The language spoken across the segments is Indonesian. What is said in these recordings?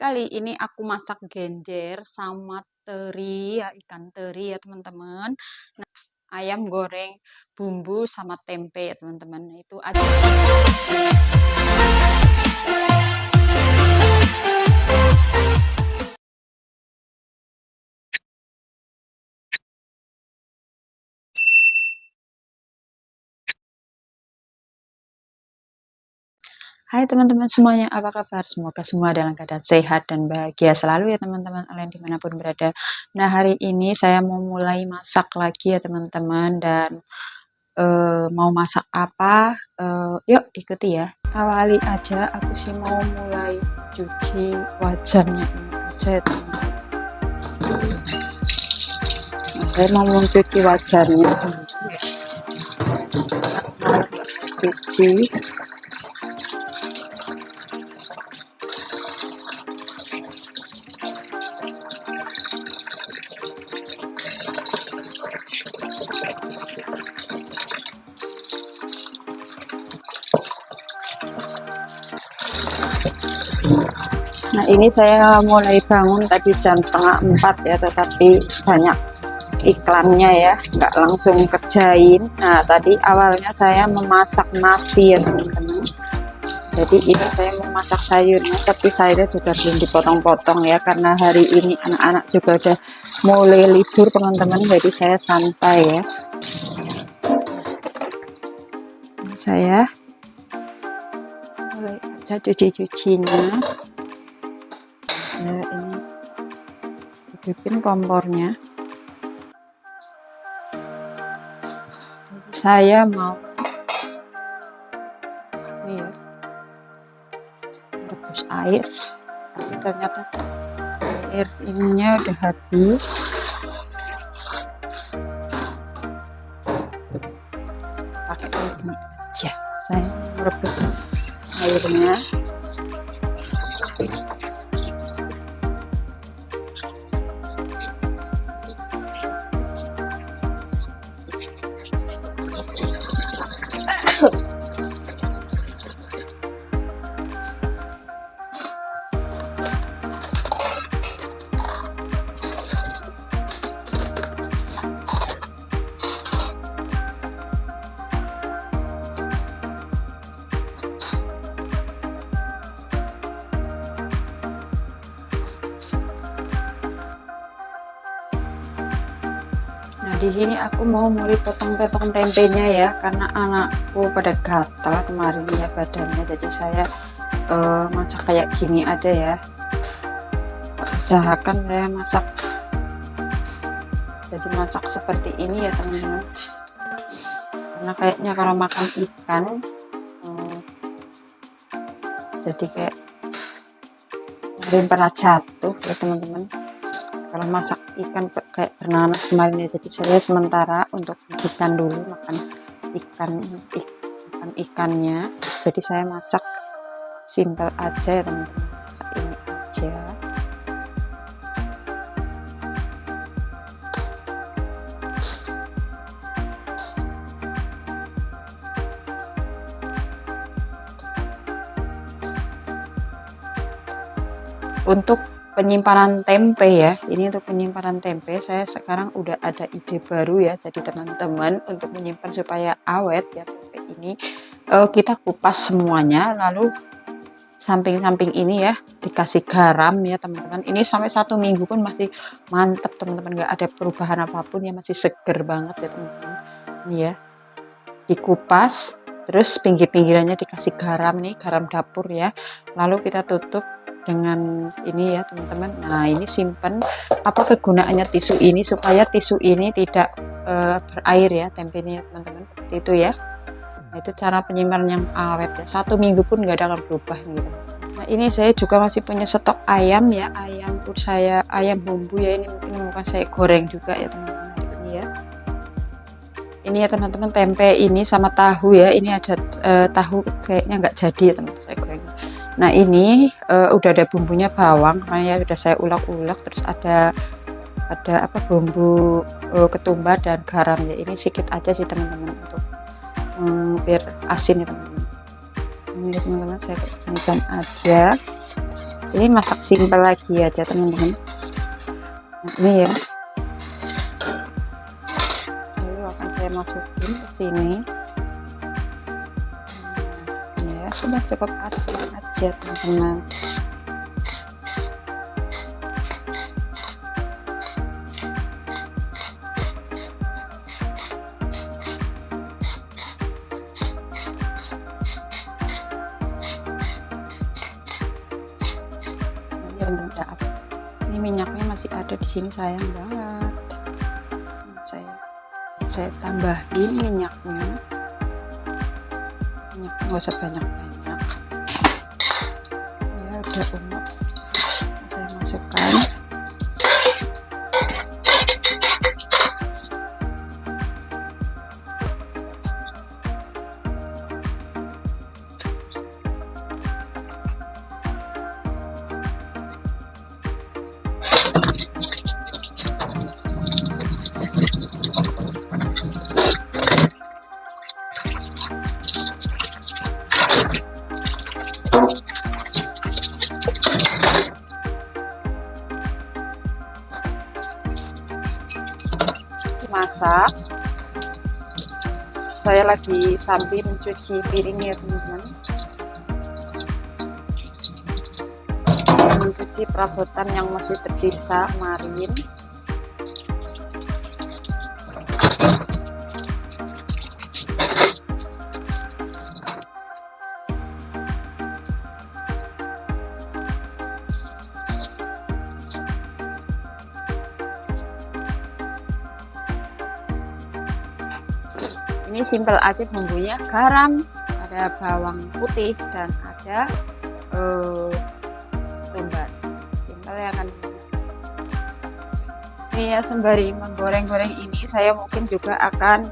kali ini aku masak genjer sama teri ya, ikan teri ya teman-teman. Nah, ayam goreng bumbu sama tempe ya teman-teman. Nah, itu aja. Hai teman-teman semuanya, apa kabar? Semoga semua dalam keadaan sehat dan bahagia selalu ya teman-teman, kalian dimanapun berada. Nah, hari ini saya mau mulai masak lagi ya teman-teman, dan mau masak apa? Yuk ikuti ya. Awali aja, aku sih mau mulai cuci wajannya ini aja ya teman-teman. Nah, saya mau mencuci wajannya dulu ya. Cuci. Nah, ini saya mulai bangun tadi jam 3:30 ya, tetapi banyak iklannya ya, nggak langsung kerjain. Nah, tadi awalnya saya memasak nasi ya teman-teman. Jadi ini saya memasak sayurnya, tapi sayurnya juga belum dipotong-potong ya, karena hari ini anak-anak juga udah mulai libur teman-teman, jadi saya santai ya. Saya mulai aja cuci-cucinya. Nah, ini hidupin kompornya. Saya mau ini ya, rebus air, tapi ternyata air ininya udah habis. Pakai air ini aja, saya mau rebus airnya. Nah, di sini aku mau mulai potong-potong tempenya ya, karena anakku pada gatal kemarin ya badannya, jadi saya masak kayak gini aja ya. Usahakan saya masak, jadi masak seperti ini ya teman-teman, karena kayaknya kalau makan ikan jadi kayak kemarin pernah jatuh ya teman-teman. Kalau masak ikan kayak bernanah kemarin ya, jadi saya sementara untuk ikan dulu, makan ikannya. Jadi saya masak simple aja ya teman-teman, masak ini aja. Untuk penyimpanan tempe ya, ini untuk penyimpanan tempe saya sekarang udah ada ide baru ya. Jadi teman-teman, untuk menyimpan supaya awet ya tempe ini, kita kupas semuanya, lalu samping-samping ini ya dikasih garam ya teman-teman. Ini sampai 1 minggu pun masih mantep teman-teman, nggak ada perubahan apapun ya, masih seger banget ya teman-teman. Ini ya dikupas, terus pinggir-pinggirannya dikasih garam nih, garam dapur ya, lalu kita tutup dengan ini ya teman-teman. Nah, ini simpan, apa kegunaannya tisu ini, supaya tisu ini tidak berair ya tempenya teman-teman, seperti itu ya. Nah, itu cara penyimpanan yang awet ya, 1 minggu pun nggak akan berubah gitu. Nah, ini saya juga masih punya stok ayam ya, ayam bumbu ya, ini mungkin bukan saya goreng juga ya teman-teman ini ya. Ini ya teman-teman, tempe ini sama tahu ya, ini ada tahu kayaknya nggak jadi ya teman-teman, saya goreng. Nah, ini udah ada bumbunya, bawang makanya udah saya ulek-ulek, terus ada apa bumbu ketumbar dan garam ya, ini sedikit aja sih teman-teman, untuk biar asin ya teman-teman. Ini teman-teman saya keringkan aja. Ini masak simpel lagi aja teman-teman. Nah, ini ya, lalu akan saya masukin ke sini. Nah, ya sudah cukup asin aja teman-teman. Ini minyaknya masih ada di sini, sayang banget. Saya tambahin minyaknya nggak usah banyak-banyak ya, udah umur saya masukkan. Masak, saya lagi sambil mencuci piring ya teman-teman, mencuci perabotan yang masih tersisa kemarin. Ini simpel aja bumbunya, garam, ada bawang putih, dan ada tomat. Simpel ya kan. Ini ya, sembari menggoreng-goreng ini saya mungkin juga akan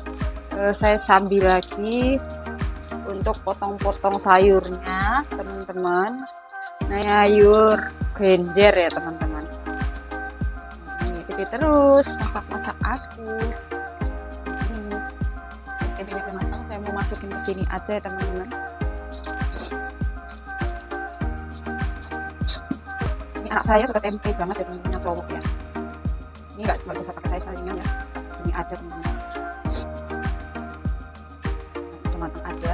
saya sambil lagi untuk potong-potong sayurnya teman-teman. Nah, sayur genjer ya teman-teman. Ini ikuti terus masak-masak aku. Ini matang, saya mau masukin ke sini aja ya teman-teman. Ini anak saya suka tempe banget ya teman-teman, yang cowok ya. Ini nggak bisa pakai saya salingan ya, ini aja teman-teman. Udah matang aja.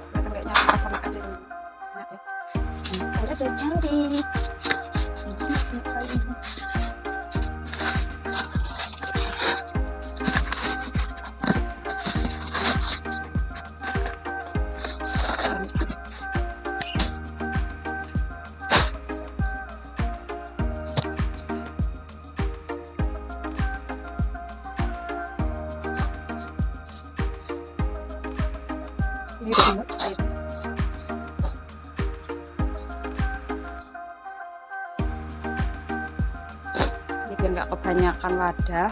Saya kan kayaknya macam aja teman-teman. Nah, ya. Saya sudah cantik. Ini biar nggak kebanyakan wadah,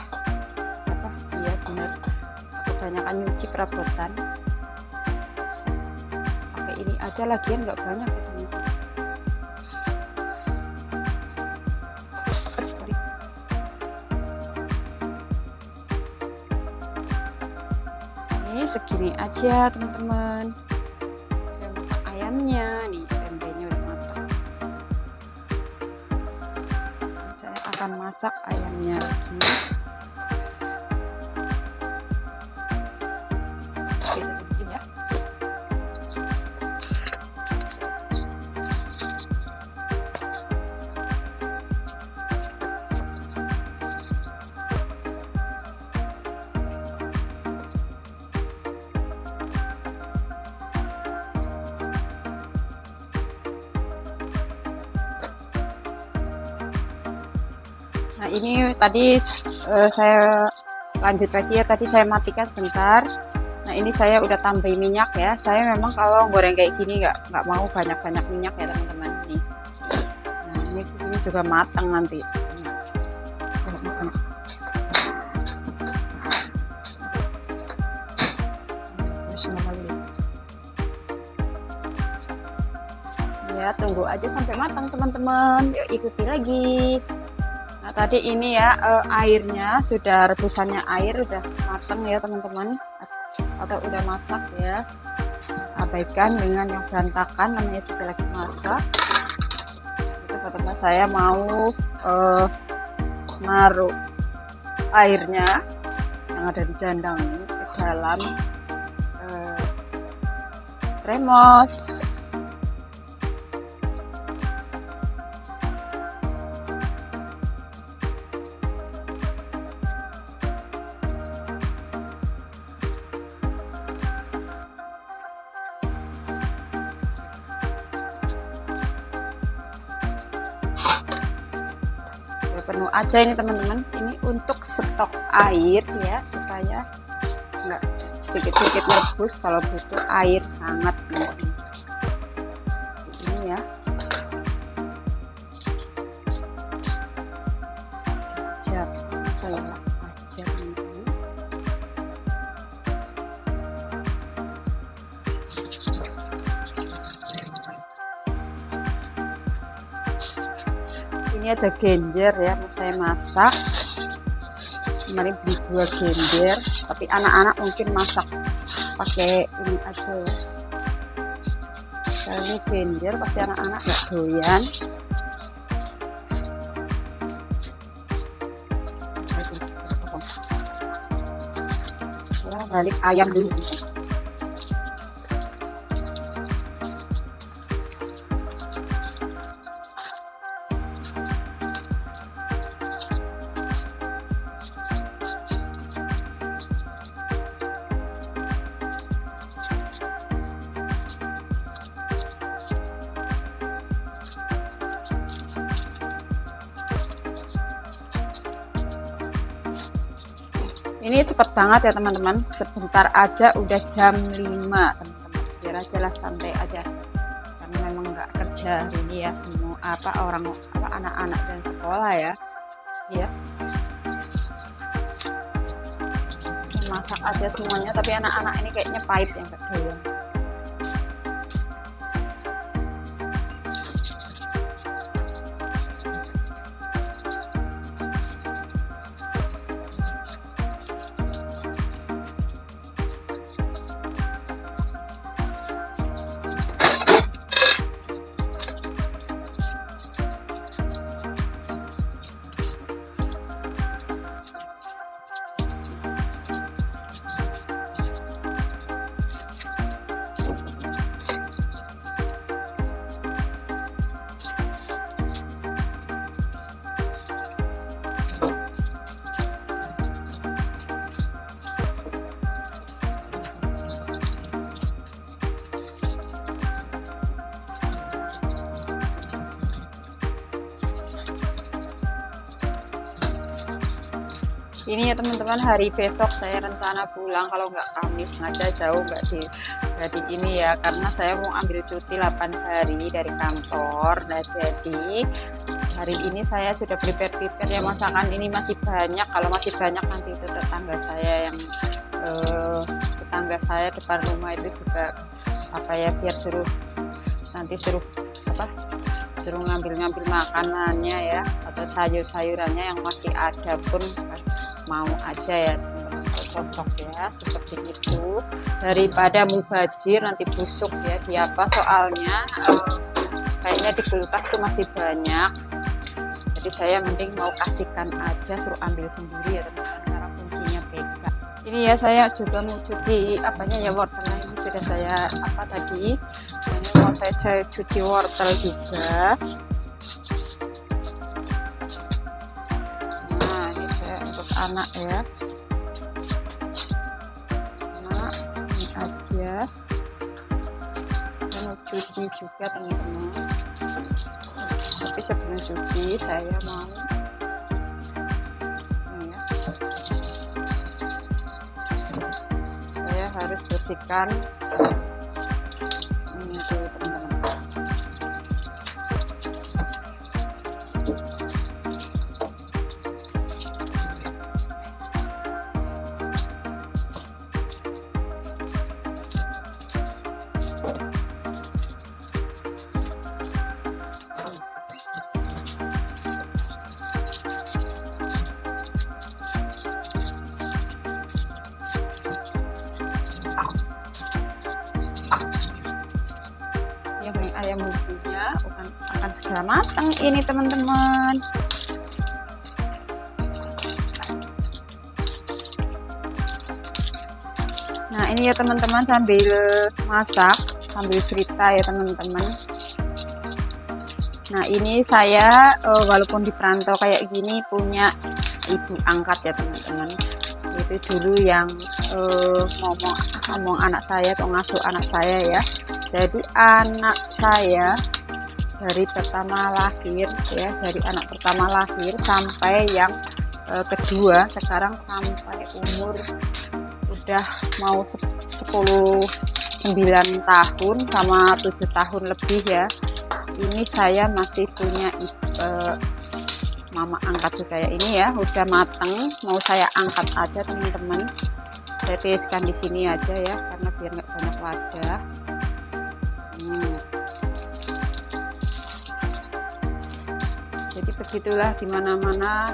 apa iya benar, kebanyakan nyuci perabotan, pakai ini aja, lagian nggak banyak ya teman-teman. Ini segini aja teman-teman. Saya masak ayamnya nih, tempenya udah matang. Ini saya akan masak ayamnya lagi. Oke, saya bikin ya. Nah, ini tadi saya lanjut lagi ya, tadi saya matikan sebentar. Nah, ini saya udah tambahin minyak ya. Saya memang kalau goreng kayak gini nggak mau banyak-banyak minyak ya teman-teman nih. Nah, ini juga matang nanti. Ya, tunggu aja sampai matang teman-teman. Yuk ikuti lagi. Nah, tadi ini ya airnya sudah, rebusannya air udah matang ya teman-teman, atau udah masak ya. abaikan dengan yang berantakan, namanya juga lagi masak. Itu pertama saya mau naruh airnya yang ada di dandang ini ke dalam remos. Penuh aja ini teman-teman, ini untuk stok air ya, supaya enggak sedikit-sedikit merebus kalau butuh air hangat ini ya. Siap saya aja teman-teman. Ini aja genjer ya, mau saya masak. Kemarin beli 2 genjer, tapi anak-anak mungkin masak pakai ini aja ya. Kalau ini genjer pasti anak-anak gak doyan. Saya balik ayam dulu. Ini cepet banget ya teman-teman, sebentar aja udah jam 5 teman-teman. Biar aja lah, santai aja, karena memang nggak kerja hari ini ya, semua anak-anak dan sekolah ya. Ya, masak aja semuanya, tapi anak-anak ini kayaknya pahit ya, nggak doyan. Ini ya teman-teman, hari besok saya rencana pulang, kalau nggak Kamis, sengaja jauh nggak di ini ya, karena saya mau ambil cuti 8 hari dari kantor. Nah jadi hari ini saya sudah prepare ya, masakan ini masih banyak, kalau masih banyak nanti itu tetangga saya yang depan rumah itu juga apa ya, biar suruh ngambil makanannya ya, atau sayur-sayurannya yang masih ada pun mau aja ya teman-teman, cocok ya seperti itu, daripada mubazir nanti busuk ya di apa, soalnya kayaknya di kulkas tuh masih banyak, jadi saya mending mau kasihkan aja, suruh ambil sendiri ya teman-teman, karena kuncinya pegang. Ini ya saya juga mau cuci wortelnya, ini sudah saya tadi ini mau saya cuci wortel juga. Anak ya, nah ini aja, saya mau cuci juga teman-teman, tapi sebelum cuci saya mau ini ya, saya harus bersihkan ini dulu teman-teman. bumbunya akan segera matang ini teman-teman. Nah ini ya teman-teman, sambil masak sambil cerita ya teman-teman. Nah ini saya walaupun di perantau kayak gini punya ibu angkat ya teman-teman. Itu dulu yang ngomong anak saya atau ngasuh anak saya ya. Jadi anak saya dari pertama lahir ya, dari anak pertama lahir sampai yang kedua sekarang sampai umur udah mau 9 tahun sama 7 tahun lebih ya. Ini saya masih punya mama angkat juga ya. Ini ya udah mateng, mau saya angkat aja teman-teman. Saya tiriskan di sini aja ya karena biar nggak banyak wadah. Jadi begitulah dimana-mana.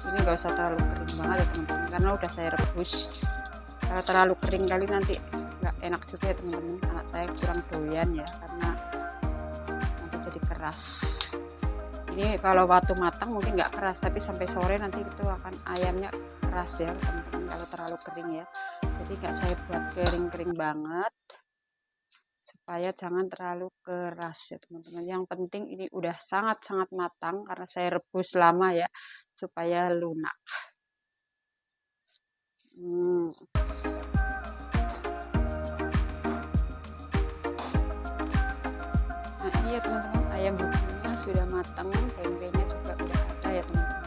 Ini nggak usah terlalu kering banget ya teman-teman karena udah saya rebus. Kalau terlalu kering kali nanti nggak enak juga ya teman-teman. Anak saya kurang doyan ya karena nanti jadi keras. Ini kalau waktu matang mungkin nggak keras, tapi sampai sore nanti itu akan ayamnya keras ya teman-teman kalau terlalu kering ya. Jadi nggak saya buat kering-kering banget supaya jangan terlalu keras ya teman-teman. Yang penting ini udah sangat-sangat matang karena saya rebus lama ya supaya lunak. Nah ini ya teman-teman, ayam bumbunya sudah matang, tempenya juga udah ada ya teman-teman.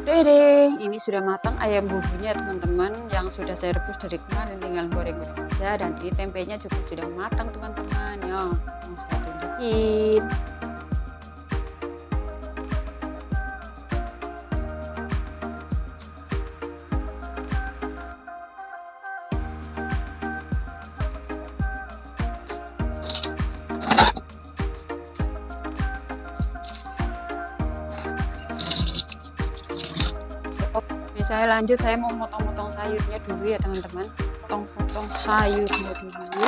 Dede, ini sudah matang ayam bumbunya teman-teman, yang sudah saya rebus dari kemarin, tinggal goreng-goreng aja. Dan ini tempenya juga sudah matang teman-teman ya, yang saya tunjukin. Saya lanjut, saya mau potong-potong sayurnya dulu ya teman-teman. Potong-potong sayurnya dulu.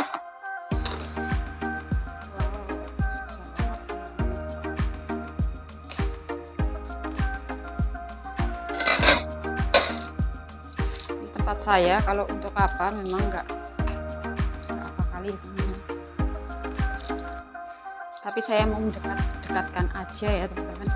Ini tempat saya, kalau untuk apa memang nggak apa kali teman-teman. Tapi saya mau dekatkan aja ya teman-teman.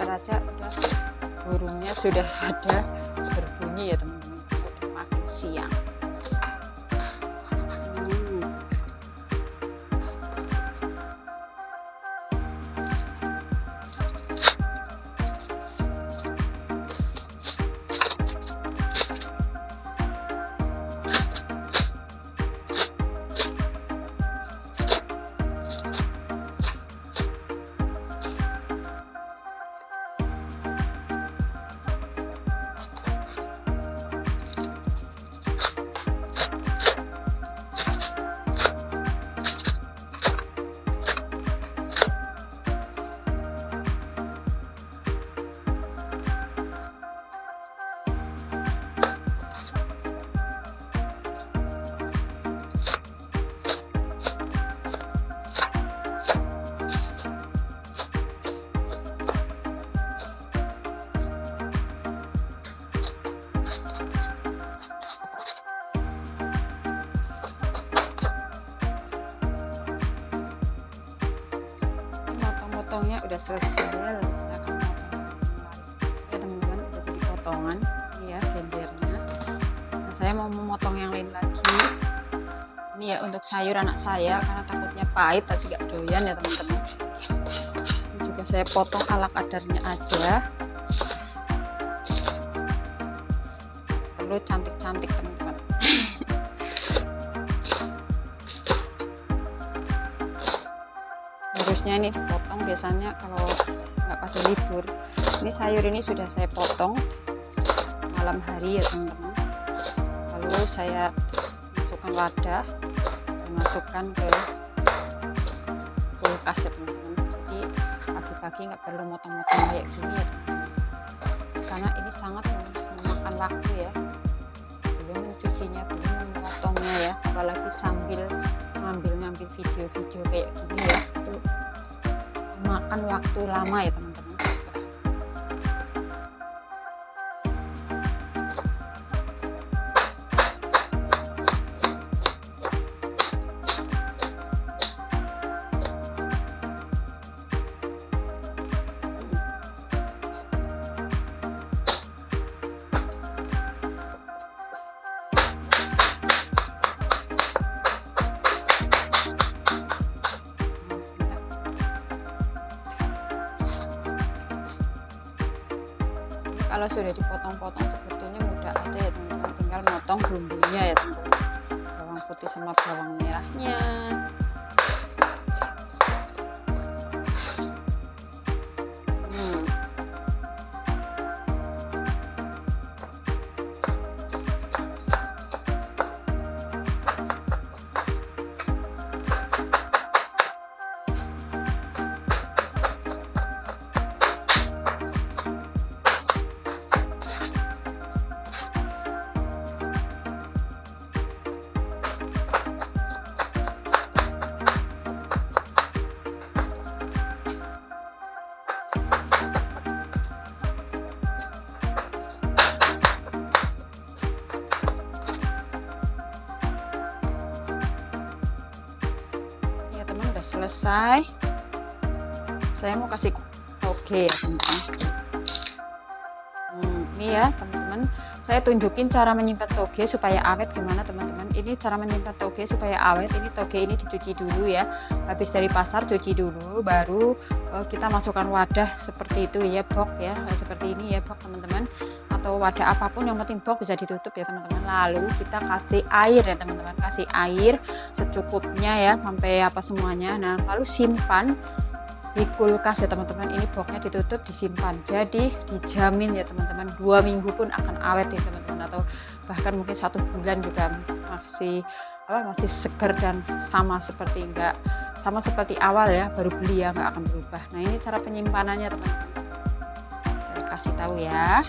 Aja udah burungnya sudah ada berbunyi ya teman-teman, udah makin siang. Potongnya udah selesai, lalu saya akan potong ya teman-teman, udah jadi potongan ini ya genjernya. Nah, saya mau memotong yang lain lagi ini ya untuk sayur anak saya karena takutnya pahit tapi gak doyan ya teman-teman. Ini juga saya potong ala kadarnya aja. Perlu cantik-cantik teman-teman. Harusnya ini dipotong, biasanya kalau nggak pada libur. Ini sayur ini sudah saya potong malam hari ya teman-teman. Lalu saya masukkan wadah, masukkan ke kulkas ya teman-teman. Jadi pagi-pagi nggak perlu motong-motong kayak gini ya teman-teman, karena ini sangat memakan waktu ya, belum mencucinya, belum memotongnya ya, apalagi sambil ngambil video-video kayak gini ya, itu makan waktu lama ya teman-teman. Kalau sudah dipotong-potong sebetulnya mudah aja ya teman-teman, tinggal motong bumbunya ya teman-teman, bawang putih sama bawang merahnya. Selesai, saya mau kasih toge ya teman-teman. Ini ya teman-teman, saya tunjukin cara menyimpan toge supaya awet gimana teman-teman. Ini cara menyimpan toge supaya awet. Ini toge ini dicuci dulu ya, habis dari pasar cuci dulu, baru kita masukkan wadah seperti itu ya, box ya, seperti ini ya box teman-teman, atau wadah apapun yang penting box bisa ditutup ya teman-teman. Lalu kita kasih air ya teman-teman, kasih air secukupnya ya, sampai apa semuanya. Nah lalu simpan di kulkas ya teman-teman. Ini boxnya ditutup, disimpan, jadi dijamin ya teman-teman 2 minggu pun akan awet ya teman-teman, atau bahkan mungkin 1 bulan juga masih segar dan sama seperti awal ya, baru beli ya, nggak akan berubah. Nah ini cara penyimpanannya teman-teman, saya kasih tahu ya.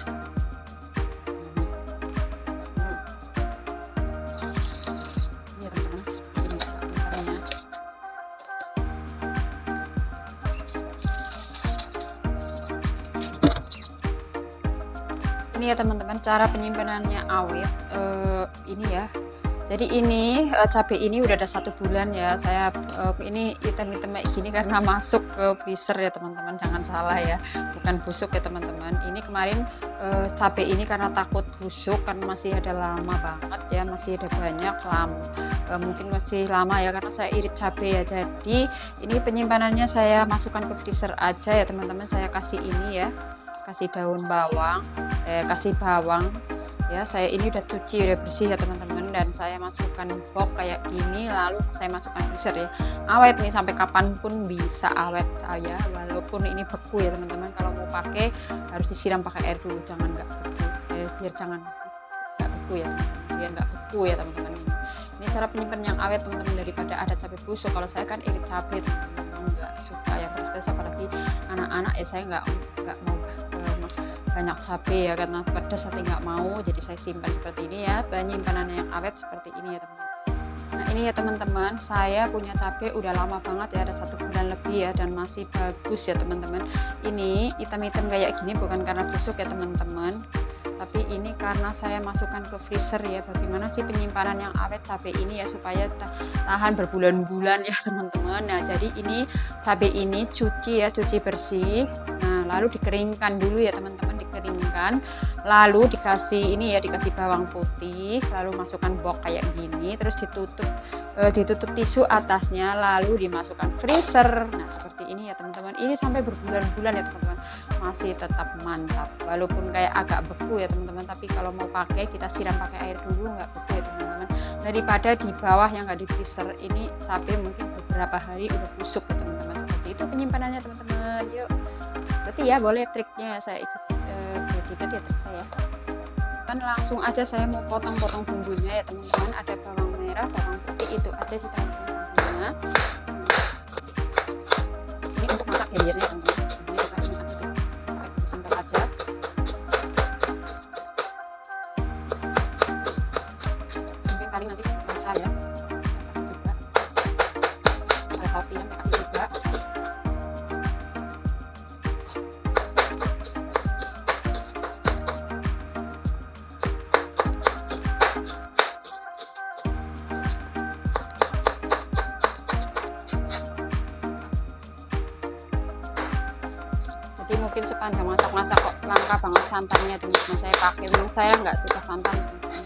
Ini ya teman-teman, cara penyimpanannya awet ini ya. Jadi ini cabai ini udah ada 1 bulan ya. Saya ini item-item kayak gini karena masuk ke freezer ya teman-teman, jangan salah ya, bukan busuk ya teman-teman. Ini kemarin cabai ini karena takut busuk kan, masih ada lama banget ya, masih ada banyak mungkin masih lama ya, karena saya irit cabai ya. Jadi ini penyimpanannya saya masukkan ke freezer aja ya teman-teman. Saya kasih ini ya, kasih daun bawang, kasih bawang ya. Saya ini udah cuci, udah bersih ya teman-teman, dan saya masukkan box kayak gini, lalu saya masukkan freezer ya. Awet nih sampai kapanpun bisa awet ya, walaupun ini beku ya teman-teman. Kalau mau pakai harus disiram pakai air dulu, jangan nggak beku, biar jangan nggak beku ya teman-teman, biar nggak beku ya teman-teman. Ini cara penyimpan yang awet teman-teman, daripada ada cabai busuk. Kalau saya kan irit cabai teman-teman, nggak suka yang pedas-pedas, apalagi anak-anak ya, saya nggak mau banyak cabai ya, karena pedas saya nggak mau, jadi saya simpan seperti ini ya. Penyimpanannya yang awet seperti ini ya teman-teman. Nah ini ya teman-teman, saya punya cabai udah lama banget ya, ada 1 bulan lebih ya, dan masih bagus ya teman-teman. Ini hitam-hitam kayak gini bukan karena busuk ya teman-teman, tapi ini karena saya masukkan ke freezer ya. Bagaimana sih penyimpanan yang awet cabai ini ya, supaya tahan berbulan-bulan ya teman-teman. Nah jadi ini cabai ini cuci ya, cuci bersih, nah lalu dikeringkan dulu ya teman-teman, dikeringkan, lalu dikasih ini ya, dikasih bawang putih, lalu masukkan box kayak gini, terus ditutup ditutup tisu atasnya lalu dimasukkan freezer. Nah seperti ini ya teman-teman, ini sampai berbulan-bulan ya teman-teman, masih tetap mantap walaupun kayak agak beku ya teman-teman, tapi kalau mau pakai kita siram pakai air dulu, nggak beku ya teman-teman, daripada di bawah yang nggak di freezer. Ini cabai mungkin beberapa hari udah busuk ya teman-teman. Seperti itu penyimpanannya teman-teman. Yuk berarti ya boleh triknya saya ikut ikut ya trik saya kan. Langsung aja saya mau potong-potong bumbunya ya teman-teman. Ada bawang merah, bawang putih, itu aja sih teman-teman bumbunya. Ini untuk masak genjernya teman-teman. Ini kita ini aja sih, simple aja. Mungkin paling nanti rasa ya, juga ada saus tiram saya kasih juga. Jadi mungkin sepanjang masak-masak kok langka banget santannya teman-teman saya pakai, memang saya nggak suka santan teman-teman.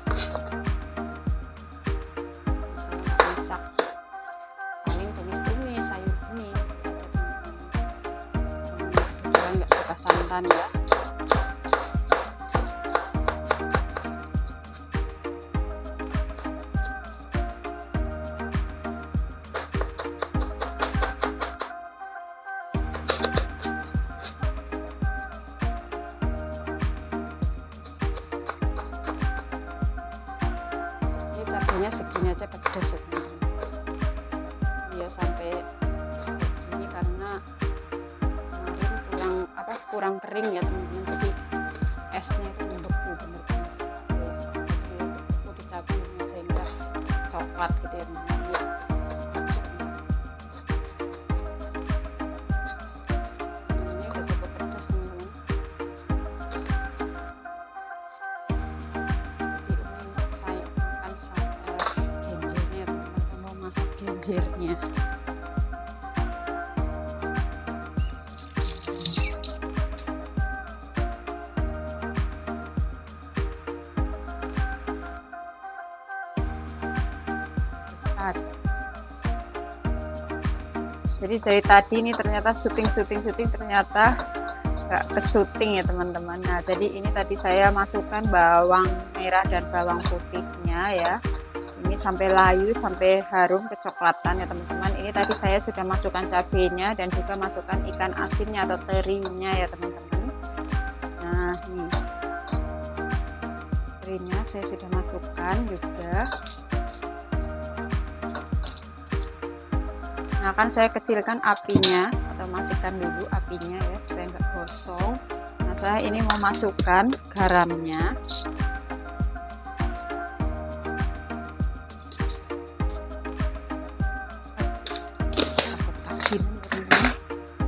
Saya nggak masak, paling tumis-tumis sayur kuning teman-teman. Nggak suka santan ya. Cabenya segini aja pedas ya teman-teman ya, sampai ini karena kemarin kurang kering ya teman-teman, jadi esnya itu membeku bener-bener beku di cabenya sehingga coklat gitu ya teman-teman ya. Ini udah cukup pedas teman-teman. Genjernya jadi dari tadi ini ternyata syuting ternyata nggak ke syuting ya teman-teman. Nah jadi ini tadi saya masukkan bawang merah dan bawang putihnya ya, ini sampai layu, sampai harum kecoklatan ya teman-teman. Ini tadi saya sudah masukkan cabenya dan juga masukkan ikan asinnya atau terinya ya teman-teman. Nah nih terinya saya sudah masukkan juga. Nah kan saya kecilkan apinya atau matikan dulu apinya ya supaya nggak gosong. Nah saya ini mau masukkan garamnya.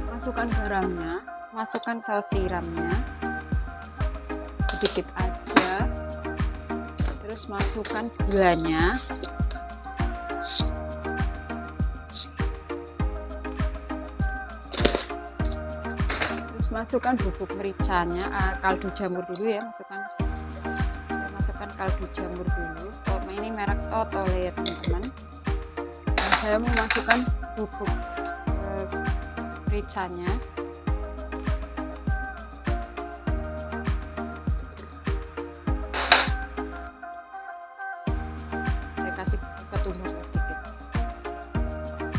Masukkan garamnya, masukkan saus tiramnya sedikit aja, terus masukkan gulanya, terus masukkan bubuk mericanya, kaldu jamur dulu ya, saya masukkan kaldu jamur dulu. Ini merek Totole ya teman-teman. Dan saya mau masukkan bubuk mericanya. Saya kasih ketumbar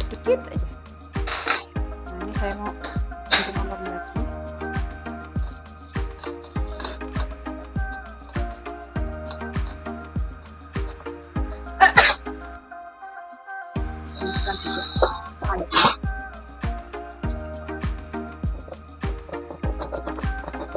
sedikit aja. Nah ini saya mau bikin nomor lagi. Masukkan juga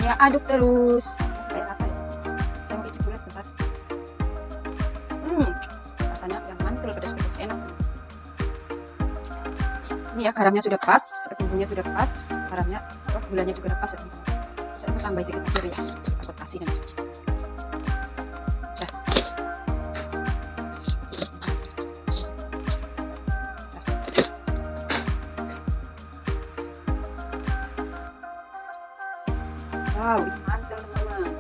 Ya aduk terus supaya rata ya. Saya mau icip dulu sebentar. Rasanya yang mantul, pedas-pedas, enak. Ini ya garamnya sudah pas, bumbunya sudah pas, garamnya, wah gulanya juga udah pas ya teman-teman. Saya mau tambah sedikit air ya, takut asin nanti. Dah. Wow, ini mantul teman-teman.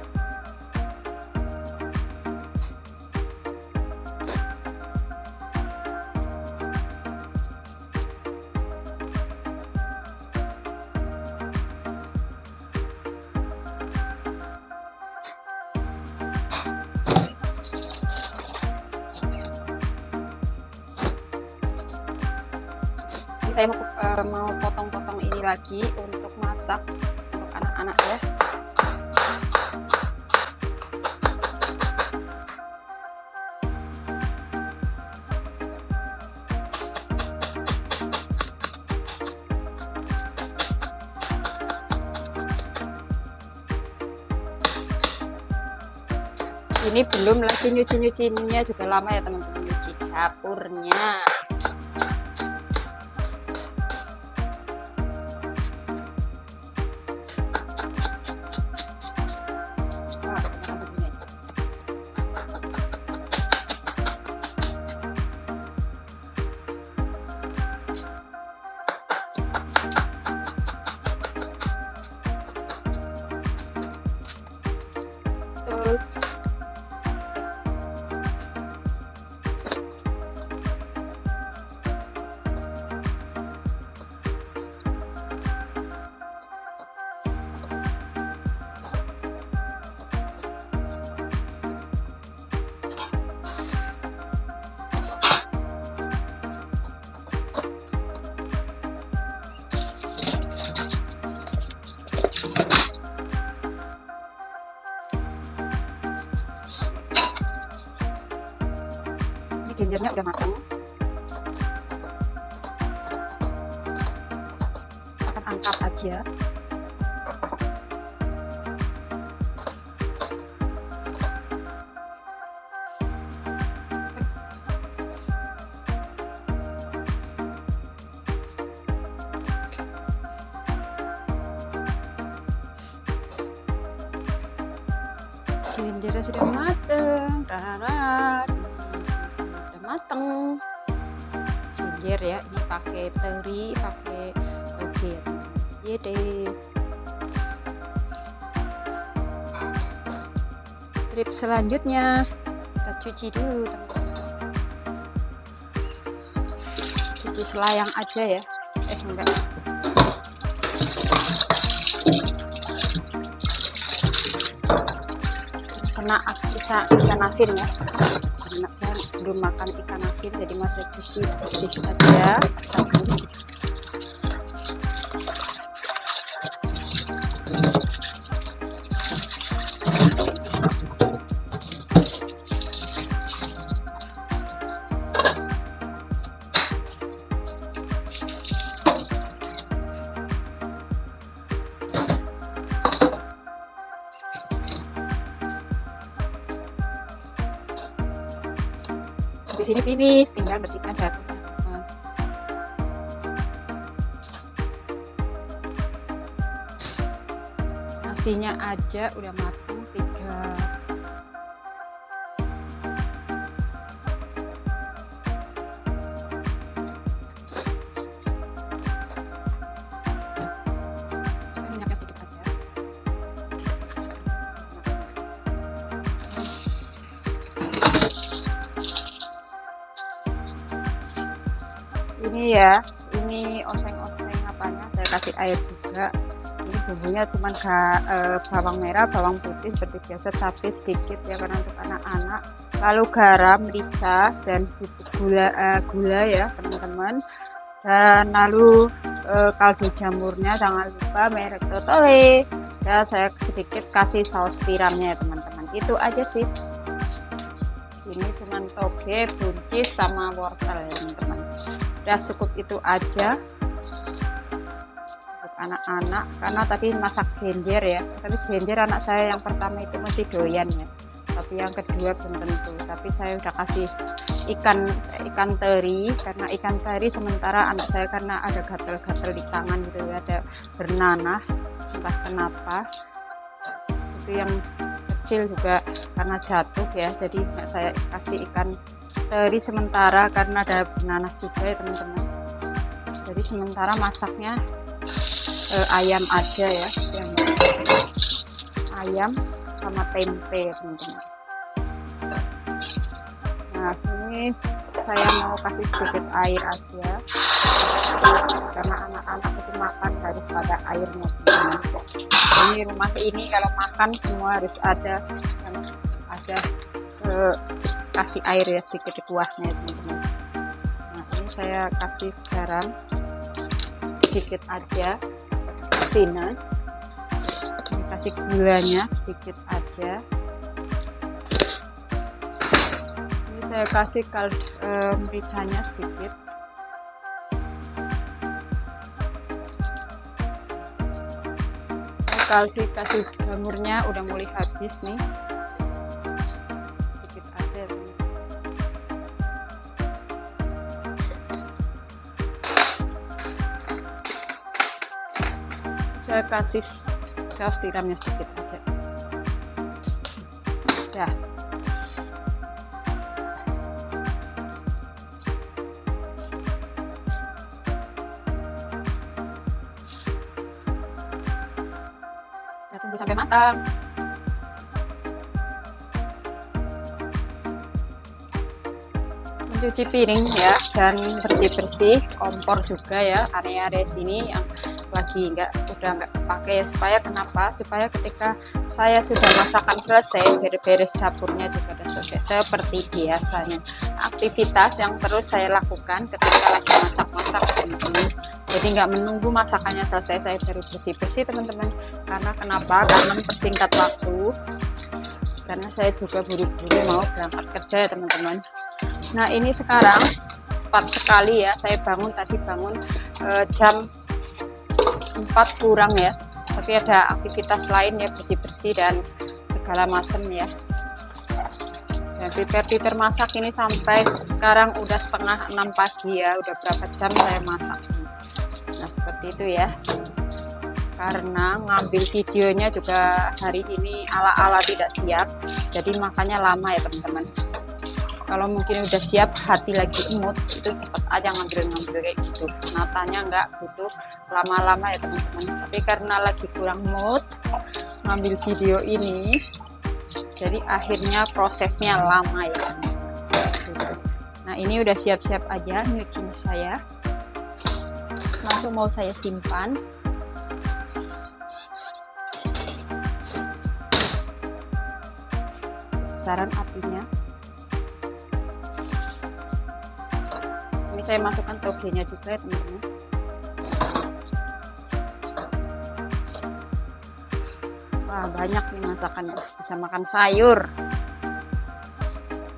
Ini saya mau potong-potong ini lagi untuk masak untuk anak-anak ya. Ini belum lagi nyuci-nyucinya juga lama ya teman-teman, nyuci dapurnya. Ginjernya udah matang, akan angkat aja. Ginjernya sudah matang, mateng. Ginger ya, ini pakai teri, pakai toge ya. Iya deh. Trip selanjutnya kita cuci dulu teman-teman. Cuci selayang aja ya. Enggak. Kena bisa ikan asin ya. Anak saya belum makan ikan asin, jadi masih cuci bersih aja. Di sini finish, tinggal bersihkan dapurnya. Nasinya aja udah matang 3. Minyaknya sedikit aja. Ini ya, ini oseng-oseng apanya, saya kasih air juga. Ini bumbunya cuma bawang merah, bawang putih seperti biasa, cabai sedikit ya karena untuk anak-anak. Lalu garam, merica, dan bubuk gula ya teman-teman. Dan lalu kaldu jamurnya jangan lupa merek Totole. Ya saya sedikit kasih saus tiramnya ya teman-teman. Itu aja sih. Ini cuma toge, buncis, sama wortel ya teman-teman. Udah cukup itu aja. anak-anak, karena tadi masak genjer ya, tapi genjer anak saya yang pertama itu masih doyan ya, tapi yang kedua belum tentu. Tapi saya udah kasih ikan teri, karena ikan teri sementara anak saya karena ada gatal-gatal di tangan gitu ya, ada bernanah entah kenapa. Itu yang kecil juga karena jatuh ya, jadi saya kasih ikan teri sementara karena ada bernanah juga ya teman-teman. Jadi sementara masaknya ayam aja ya, ayam sama tempe ya teman-teman. Nah ini saya mau kasih sedikit air aja, karena anak-anak itu makan harus pada airnya teman-teman. Ini rumah ini kalau makan semua harus ada kasih air ya, sedikit kuahnya teman-teman. Nah ini saya kasih garam sedikit aja, peanut, kasih gulanya sedikit aja. Ini saya kasih mericanya sedikit. Saya kasih jamurnya udah mulai habis nih, sedikit aja. Saya kasih saus tiramnya sedikit aja. Ya. Kita tunggu sampai matang. Mencuci piring ya, dan bersih-bersih kompor juga ya, area-area sini yang lagi udah nggak pakai, supaya kenapa, supaya ketika saya sudah masakan selesai, beres-beres dapurnya juga sudah selesai seperti biasanya. Aktivitas yang terus saya lakukan ketika lagi masak-masak teman-teman, jadi nggak menunggu masakannya selesai saya baru bersih-bersih teman-teman. Karena kenapa, karena mempersingkat waktu, karena saya juga buru-buru mau berangkat kerja ya teman-teman. Nah ini sekarang cepat sekali ya, saya bangun jam 4 kurang ya, tapi ada aktivitas lain ya, bersih-bersih dan segala macam ya. Dan prepare masak ini sampai sekarang udah setengah 6 pagi ya, udah berapa jam saya masak. Nah seperti itu ya, karena ngambil videonya juga hari ini ala-ala tidak siap, jadi makanya lama ya teman-teman. Kalau mungkin udah siap, hati lagi imut, itu cepet aja ngambil kayak gitu. Natanya nggak butuh lama-lama ya teman-teman. Tapi karena lagi kurang mood ngambil video ini, jadi akhirnya prosesnya lama ya. Nah ini udah siap-siap aja nyuci saya. Langsung mau saya simpan. Besaran apinya. Saya masukkan togenya juga ya teman-teman. Wah banyak nih masakannya, bisa makan sayur.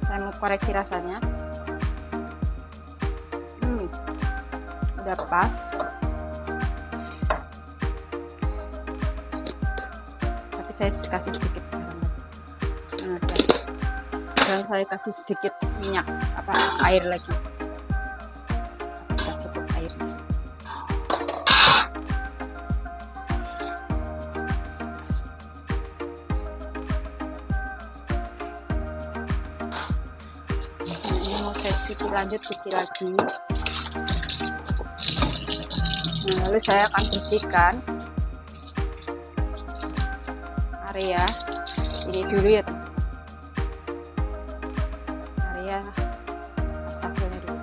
Saya mau koreksi rasanya. Udah pas. Tapi saya kasih sedikit garam. Dan saya kasih sedikit minyak air lagi. Cuci lagi. Nah, lalu saya akan bersihkan area ini dulu ya teman. Area wastafelnya dulu.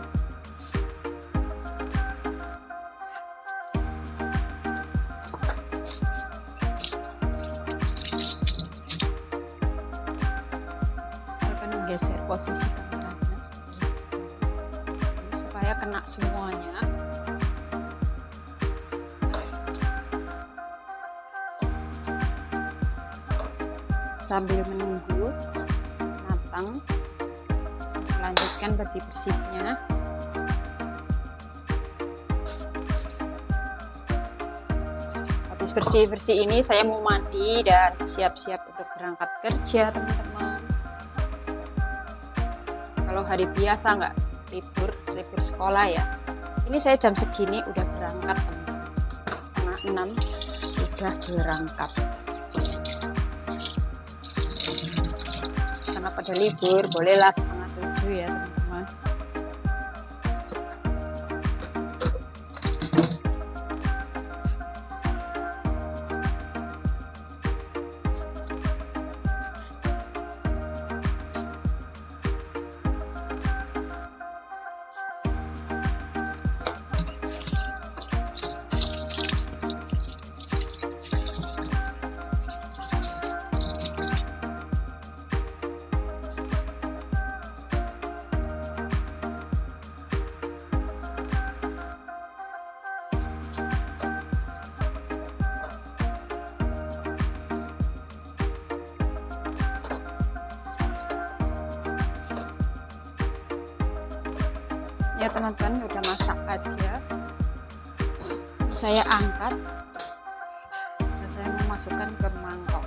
Saya akan menggeser posisi supaya kena semuanya. Sambil menunggu matang, saya lanjutkan habis bersih-bersih ini saya mau mandi dan siap-siap untuk berangkat kerja, teman-teman. Kalau hari biasa nggak libur sekolah ya. Ini saya jam segini udah berangkat, teman-teman. 5:30 sudah berangkat. Karena pada libur, bolehlah 6:30 ya, teman-teman. Ya teman-teman, udah masak aja, saya angkat dan saya memasukkan ke mangkok.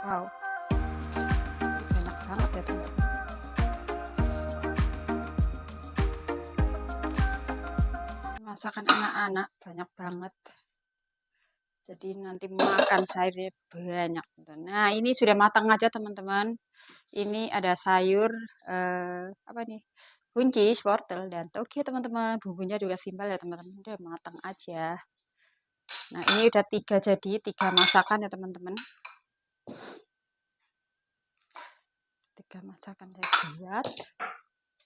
Wow, enak banget ya teman-teman. Masakan anak-anak banyak banget, jadi nanti makan sayurnya banyak. Nah, ini sudah matang aja teman-teman. Ini ada sayur apa nih, buncis, wortel, dan toge teman-teman. Bumbunya juga simpel ya teman-teman, udah matang aja. Nah, ini udah 3 masakan ya teman-teman. 3 masakan saya buat.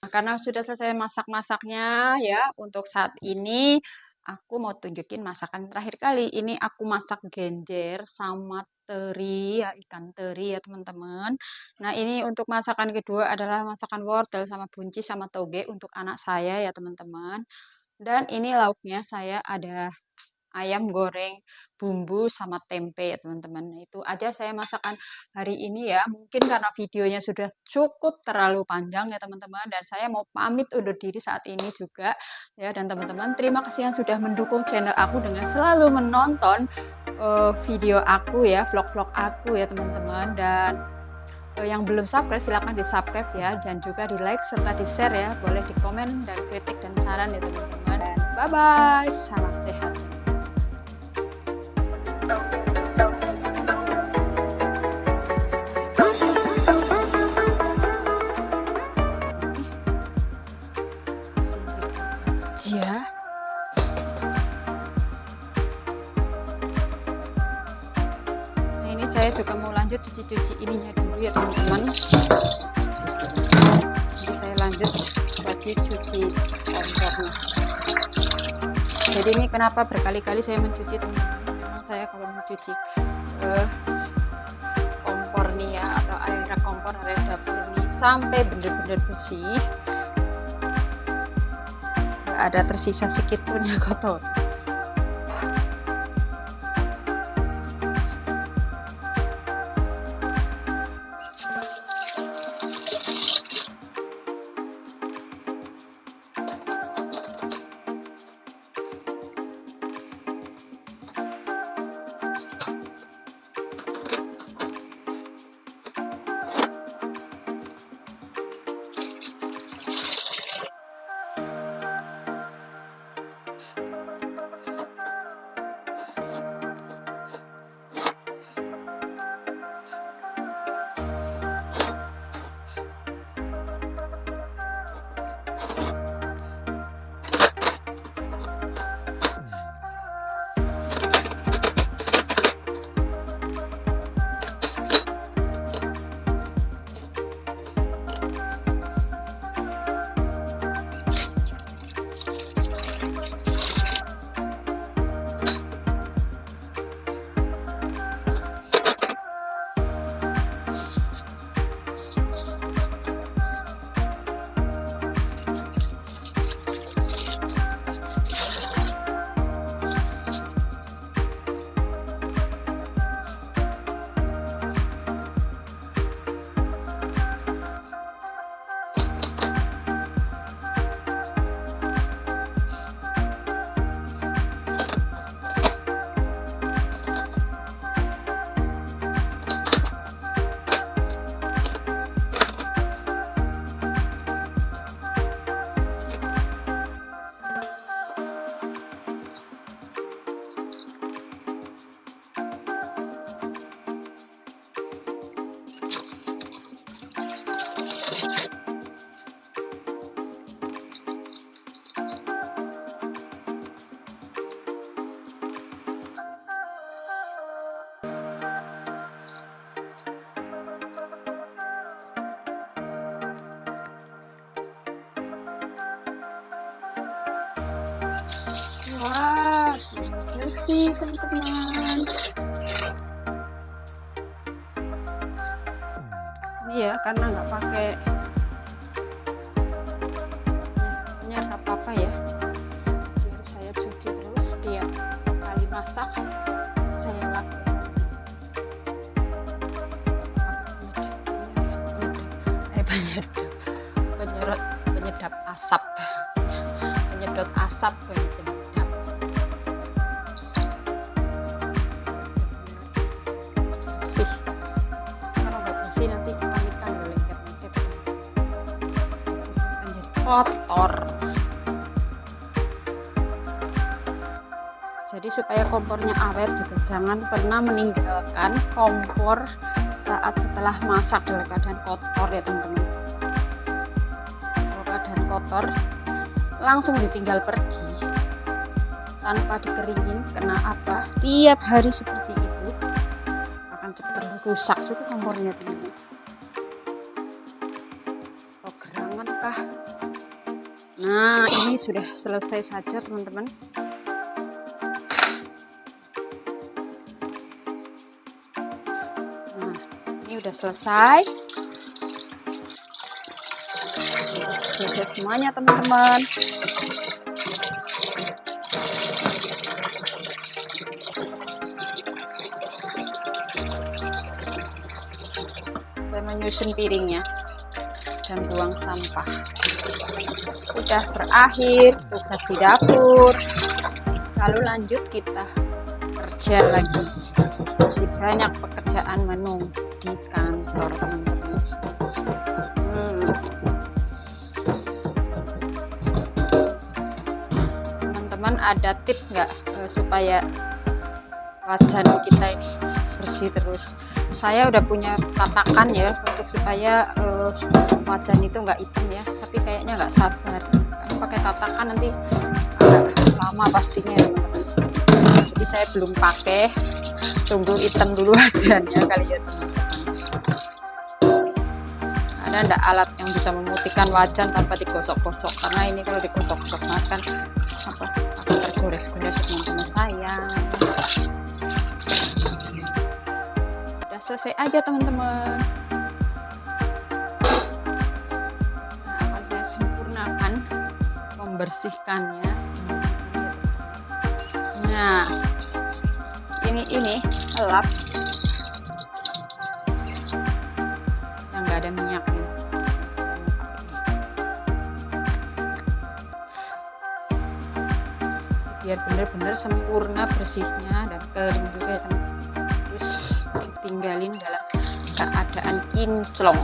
Nah, karena sudah selesai masak-masaknya ya, untuk saat ini aku mau tunjukin masakan terakhir kali. Ini aku masak genjer sama teri ya, ikan teri ya teman-teman. Nah, ini untuk masakan kedua adalah masakan wortel sama buncis sama toge untuk anak saya ya teman-teman. Dan ini lauknya saya ada ayam goreng bumbu sama tempe ya teman-teman. Nah, itu aja saya masakan hari ini ya. Mungkin karena videonya sudah cukup terlalu panjang ya teman-teman, dan saya mau pamit undur diri saat ini juga ya. Dan teman-teman, terima kasih yang sudah mendukung channel aku dengan selalu menonton video aku ya, vlog-vlog aku ya teman-teman. Dan yang belum subscribe silahkan di subscribe ya, dan juga di like serta di share ya. Boleh di komen dan kritik dan saran ya teman-teman. Dan bye bye, salam sehat. Ya, nah ini saya juga mau lanjut cuci-cuci ininya dulu ya teman-teman. Saya lanjut lagi cuci kompornya. Jadi ini kenapa berkali-kali saya mencuci teman-teman? Memang saya kalau mencuci kompor nih ya, atau area kompor, area dapur nih sampai bener-bener bersih, nggak ada tersisa sedikit pun yang kotor. bersih teman-teman. Ini ya karena nggak pakai minyak apa-apa ya, jadi saya cuci terus setiap kali masak. Saya lakukan penyedap asap, penyedot asap, penyedap. Bersih. Kalau nggak bersih nanti hitam-hitam loh, lengket-lengket. Menjadi kotor. Jadi supaya kompornya awet juga jangan pernah meninggalkan kompor saat setelah masak dalam keadaan kotor ya teman-teman. Kalau keadaan kotor langsung ditinggal pergi tanpa dikeringin, kena apa tiap hari seperti itu akan cepat rusak juga kompornya teman-teman. Oh, gerangan kah? Nah, ini sudah selesai saja teman-teman. Nah, ini udah selesai. Selesai semuanya teman-teman. Saya menyusun piringnya dan buang sampah. Sudah berakhir tugas di dapur. Lalu lanjut kita kerja lagi. Masih banyak pekerjaan menunggu di kantor teman-teman. Teman-teman ada tips nggak supaya wajan kita ini bersih terus? Saya udah punya tatakan ya untuk supaya wajan itu nggak hitam ya, tapi kayaknya nggak sabar. Karena pakai tatakan nanti agak lama pastinya teman-teman. Jadi saya belum pakai, tunggu hitam dulu wajannya kali ya teman-teman. Ada ndak alat yang bisa memutihkan wajan tanpa digosok-gosok? Karena ini kalau digosok-gosok kan apa akan tergores-gores teman-teman saya. Selesai aja teman-teman. Nah, akan saya sempurnakan membersihkannya. Nah, ini lap yang nggak ada minyaknya. Biar benar-benar sempurna bersihnya dan kering juga ya teman. Terus tinggalin dalam keadaan kinclong.